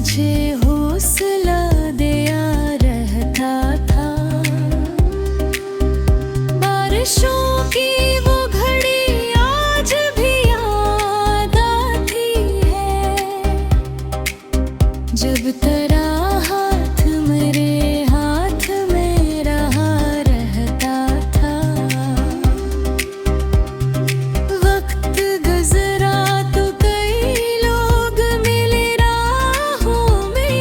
मुझे हौसला दिया रहता था। बारिशों की वो घड़ी आज भी याद आती है, जब तेरा हाथ मेरे हाथ में रहा रहता था। वक्त गुजरा तो कई लोग मिले राहों में,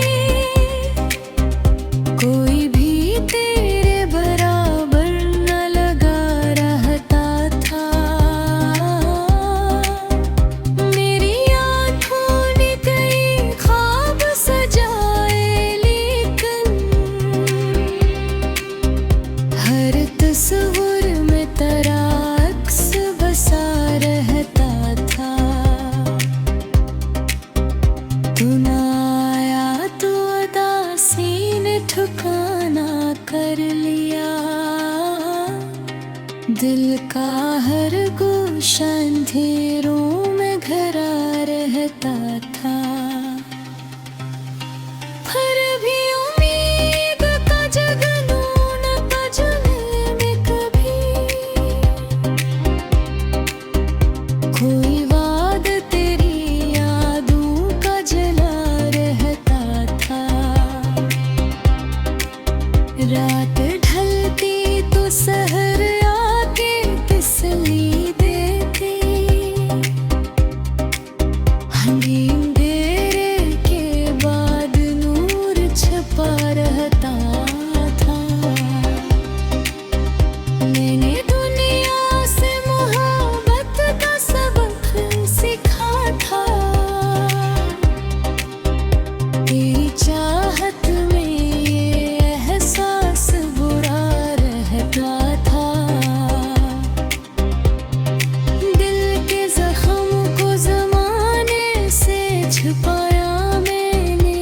कोई भी तेरे बराबर न लगा रहता था। मेरी आँखों ने कई ख्वाब सजाए, लेकिन हर तस्वीर में तेरा अक्स बसा रहता था। तू ना आया तो उदासी ने ठिकाना कर लिया, दिल का हर गोशा अंधेरों में घरा रहता था। फिर भी उम्मीद का जगनून था जले में कभी, कोई वाद तेरी यादों का जला रहता था। रात ढलती तो सहर आके तसल्ली देती, अंधेरे के बाद नूर छपा रहता था। मैंने दुनिया से मोहब्बत का सबक सीखा था, तेरी चाहत में ये एहसास बुरा रहता था। दिल के जख्म को ज़माने से छुपाया मैंने,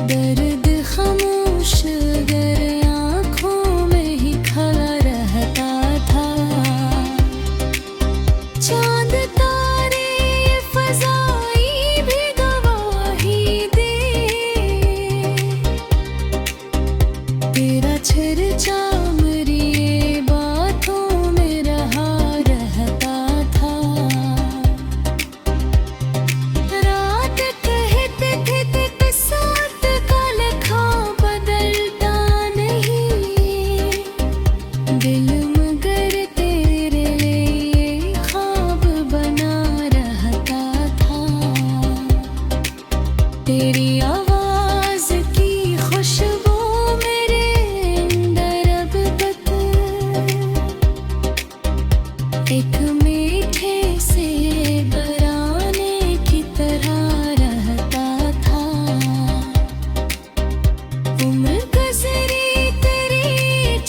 दर्द खामोश गर आँखों में ही खड़ा रहता था। चांद तारे ये फ़ज़ाई भी गवाही दे, तेरा चर्चा मेरी ये बातों में रहा रहता था। रात कहते थे किस्मत का लिखा बदलता नहीं, दिल मगर तेरे लिए ख्वाब बना रहता था। तेरी आवाज़ की खुशबू मेरे अंदर अब तक एक मीठे से बराने की तरह रहता था। उम्र गुज़री तेरी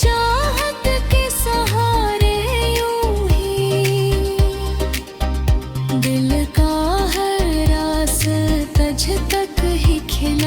चाहत के सहारे यूं ही, दिल का हर रास तुझ तक ही खिला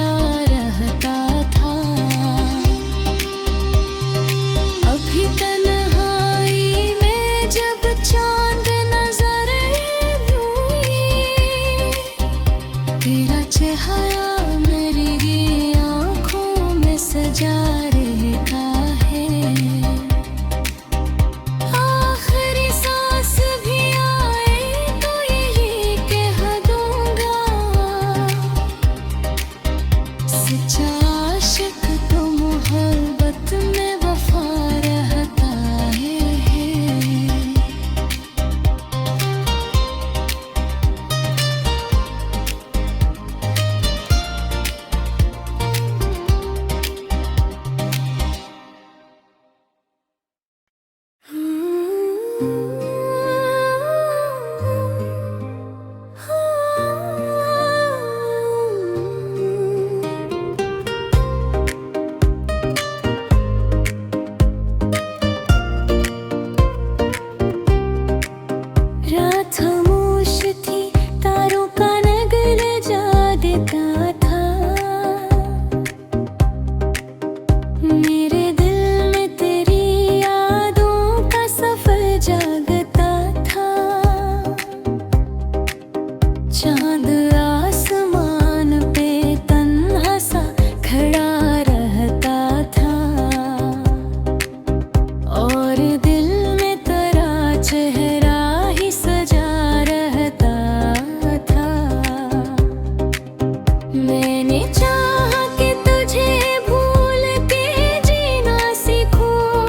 मैंने चाहा कि तुझे भूल के जीना सीखूं,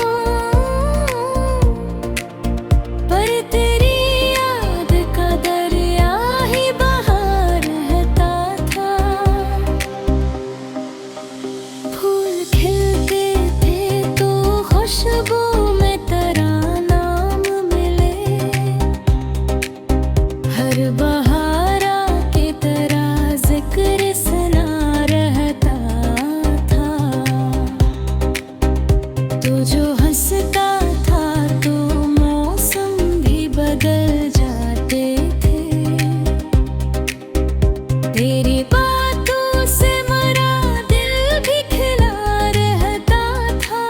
पर तेरी याद का दरिया ही बहा रहता था। फूल खिलते थे तो खुशबू में तेरा नाम मिले, हर बहार की तरह जिक्र सुना रहता था। तो जो हंसता था तो मौसम भी बदल जाते थे, तेरी बातों से मेरा दिल भी खिला रहता था।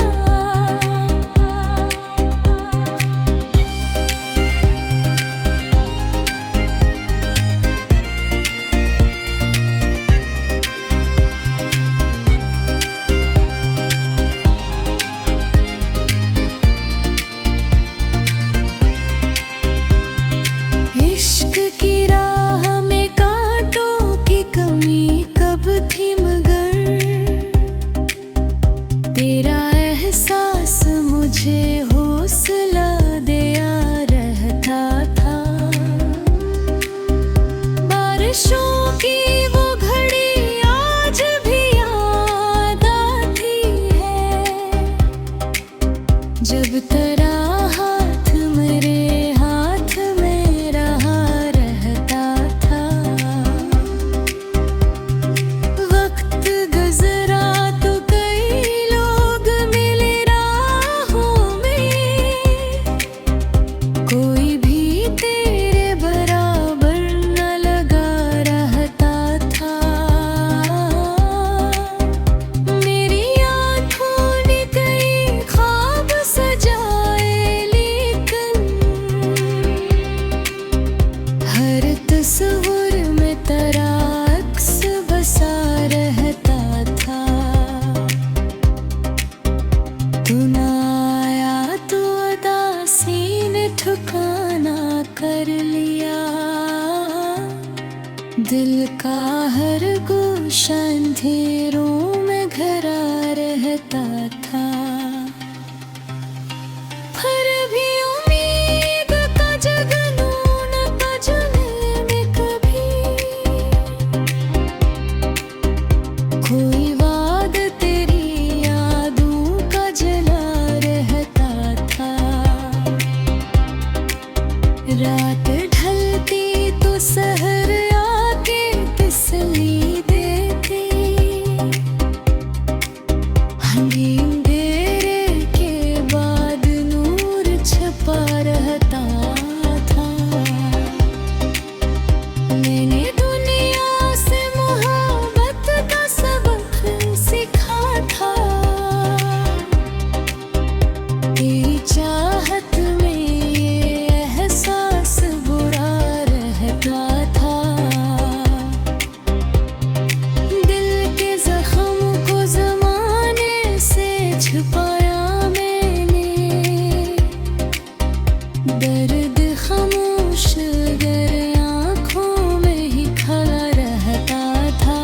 इश्क की राह में कांटों की कमी कब थी, मगर तेरा एहसास मुझे हौसला दिया रहता था। बारिशों की वो घड़ी आज भी याद आती है, जब तेरा हाथ मेरे हाथ में रहा रहता था। वक्त गुजरा तो कई लोग मिले राहों में, कोई भी तेरे बराबर न लगा रहता था। मेरी आँखों ने कई ख्वाब सजाए, लेकिन हर तस्वीर में तेरा अक्स बसा रहता था। तू ना आया तो उदासी ने ठिकाना कर लिया, दिल का हर गोशा अंधेरों में घरा रहता था। फिर भी उम्मीद का जगनून का जले में कभी कोई वाद तेरी यादों का जला रहता था। रात ढलती तो सहर आके तसल्ली देती, अंधेरे के बाद नूर छपा रहता था। मैंने दुनिया से मोहब्बत का सबक सीखा था, तेरी चाहत में ये एहसास बुरा रहता था। दिल के जख्म को ज़माने से छुपाया मैंने, दर्द खामोश गर आँखों में ही खड़ा रहता था।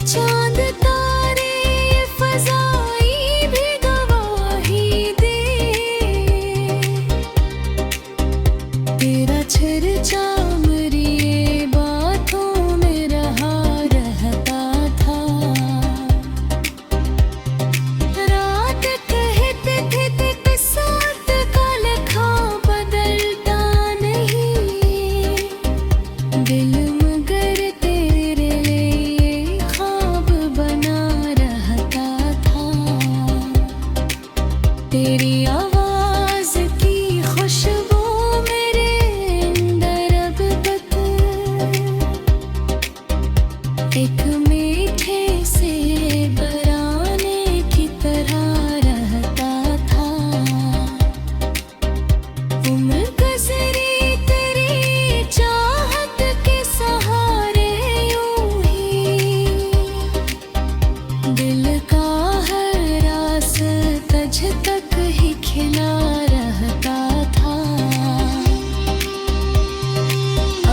चांद तारे ये फ़ज़ाई भी गवाही दे, तेरा चर्चा मेरी ये बातों में रहा रहता था। रात कहते थे किस्मत का लिखा बदलता नहीं, दिल मगर तेरे लिए ख्वाब बना रहता था। तेरी आवाज़ की खुशबू मेरे अंदर अब तक एक मीठे से बराने की तरह रहता था। उम्र गुज़री तेरी चाहत के सहारे, यूं ही दिल का हर रास्ता तुझ तक ही खिला रहता था।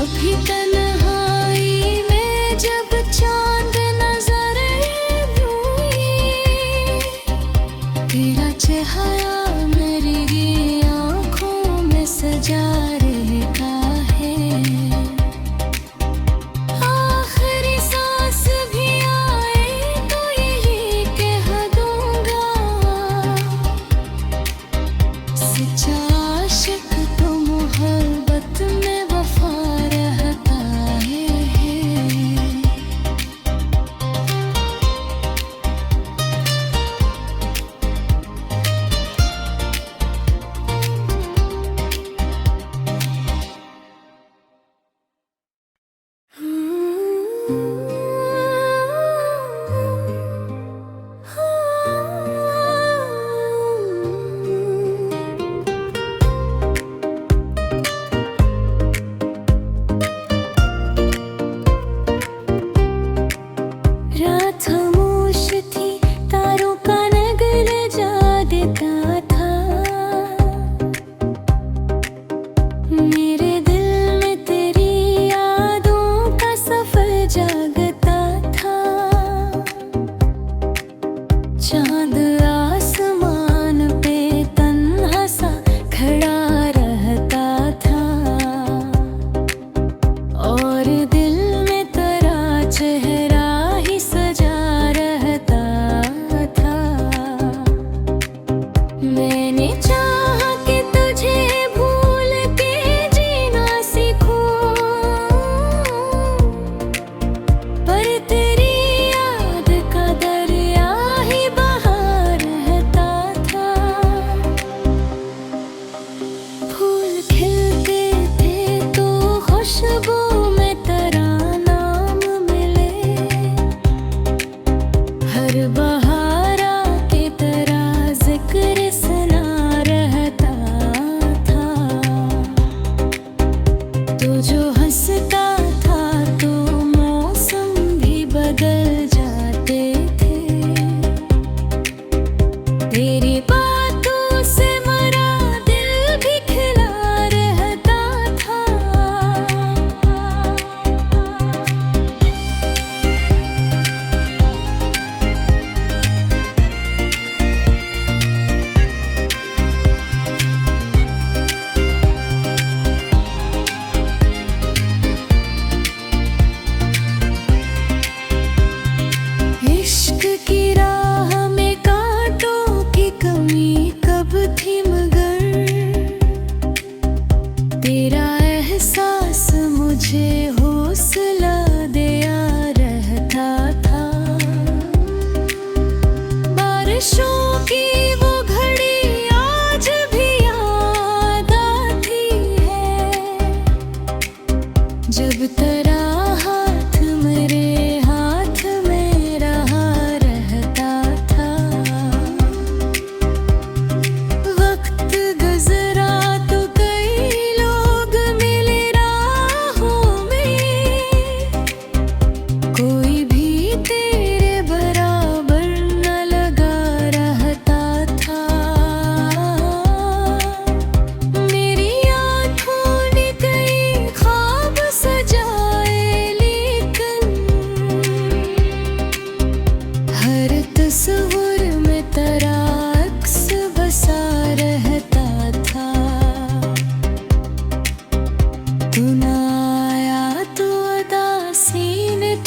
अभी तन्हाई में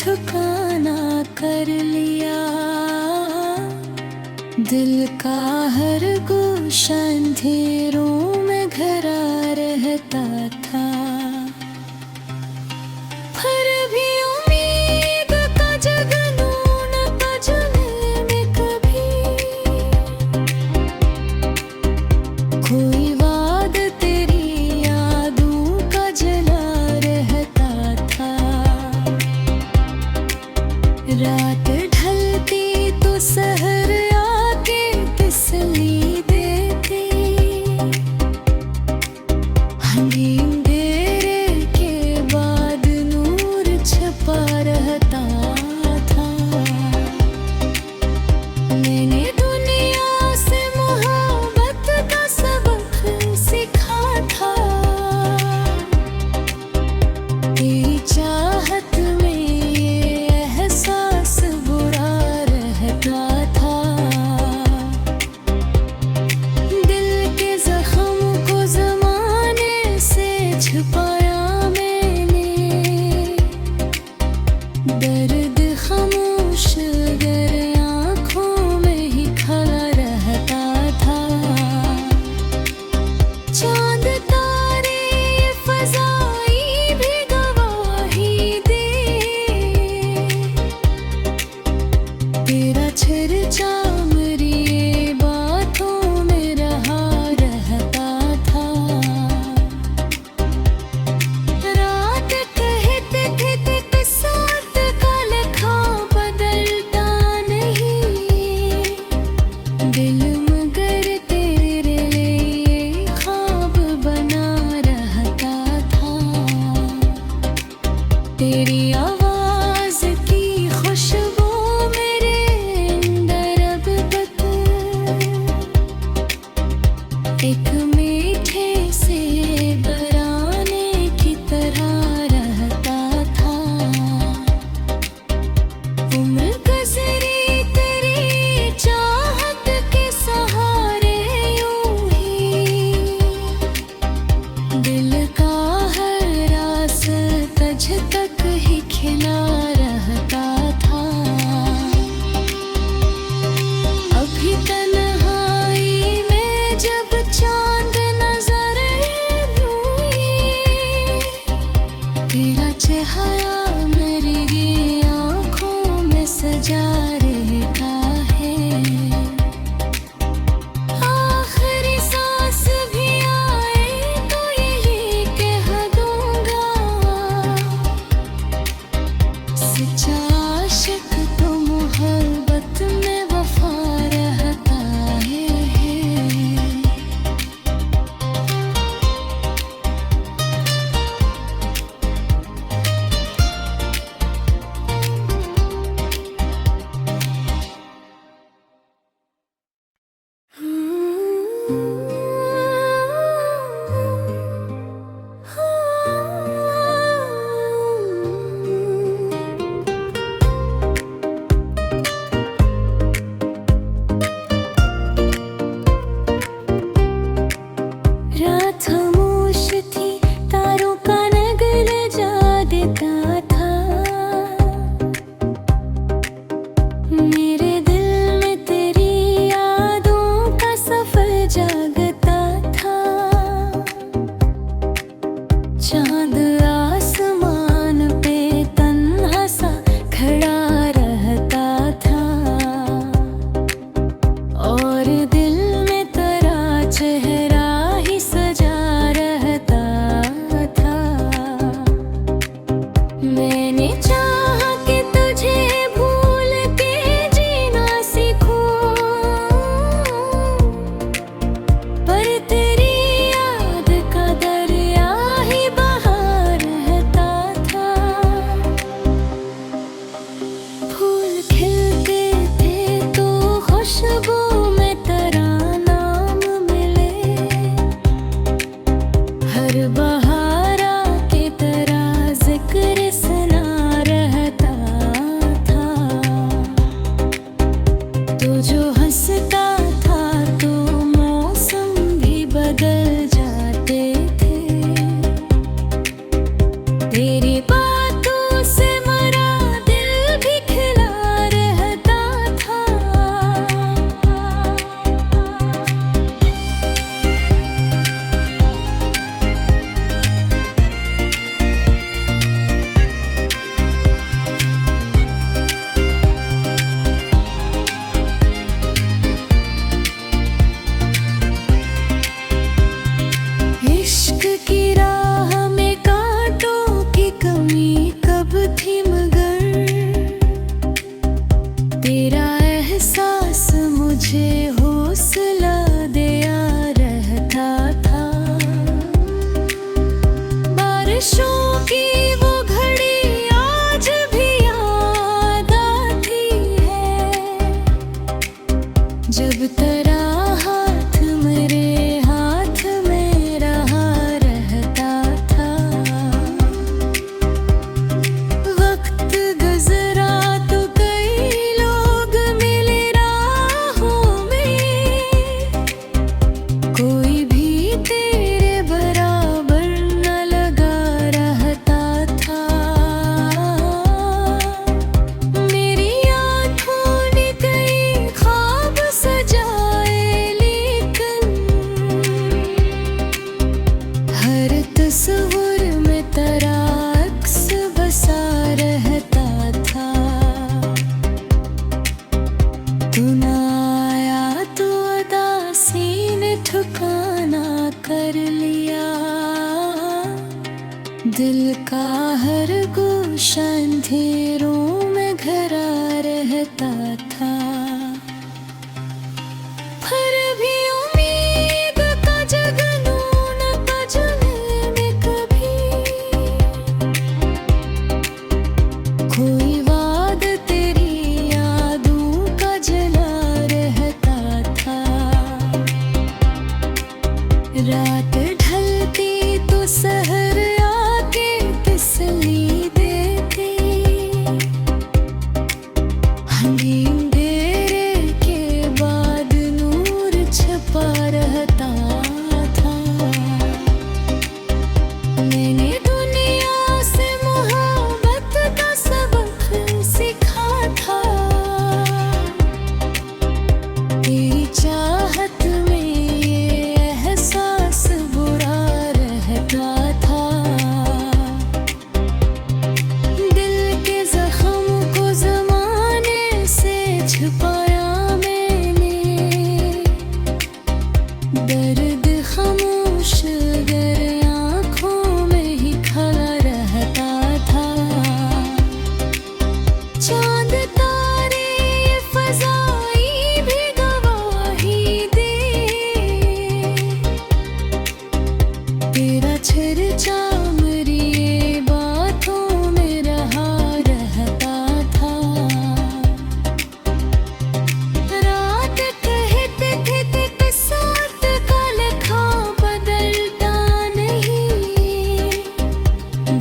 ठिकाना कर लिया। दिल का हर गोशा अंधेरों में घरा रहता था। फिर भी उम्मीद का जगनून बजने में कभी कोई वाद तेरी यादों का जला रहता था। रात ढलती तो सहर आके तिसली देती। अंधेरे के बाद नूर छपा रहता था। मैंने दुनिया से मोहब्बत का सबक सीखा था। तेरी चाहत में ये एहसास बुरा रहता था। दिल के जख्म को ज़माने से छुपाया मैंने। दर्द खामोश गर आँखों में ही खड़ा रहता था। चांद तारे ये फ़ज़ाई भी गवाही दे। तेरा चर्चा मेरी ये बातों में रहा रहता था। रात कहते थे किस्मत का लिखा बदलता नहीं। दिल मगर तेरे लिए ख्वाब बना रहता था। तेरी आवाज की खुशबू मेरे अंदर अब तक एक मीठे से बराने की तरह रहता था। उम्र गुज़री तेरी चाहत के सहारे यूं ही। दिल का हर रास्ता तुझ तक ही खिला रहता था। अभी तन्हाई में जब चांद नजर यूं तेरा चेहरा मेरी ये आँखों में सजा रहता है। आखिरी सांस भी आए तो यही कह दूंगा। सच्चा आशिक तो मोहब्बत में वफा रहता है। अंधेरों में घरा रहता था, फिर भी उम्मीद का जगनून बजने में कभी कोई वाद तेरी यादों का जला रहता था। रात ढलती तो सहर आके तिसली देती, अंधेरे के बाद नूर छपा रहता था। मैंने दुनिया से मोहब्बत का सबक सीखा था, तेरी चाहत में ये एहसास बुरा रहता था। दिल के जख्म को ज़माने से छुपाया मैंने, दर्द खामोश गर आँखों में ही खड़ा रहता था। चांद तारे ये फ़ज़ाई भी गवाही दे, तेरा चर्चा मेरी ये बातों में रहा रहता था। रात कहते थे किस्मत का लिखा बदलता नहीं,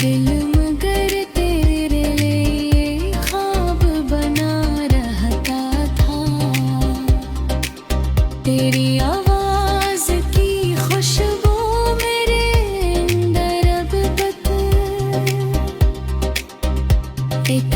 दिल मगर तेरे लिए ख्वाब बना रहता था। तेरी आवाज़ की खुशबू मेरे अंदर अब तक एक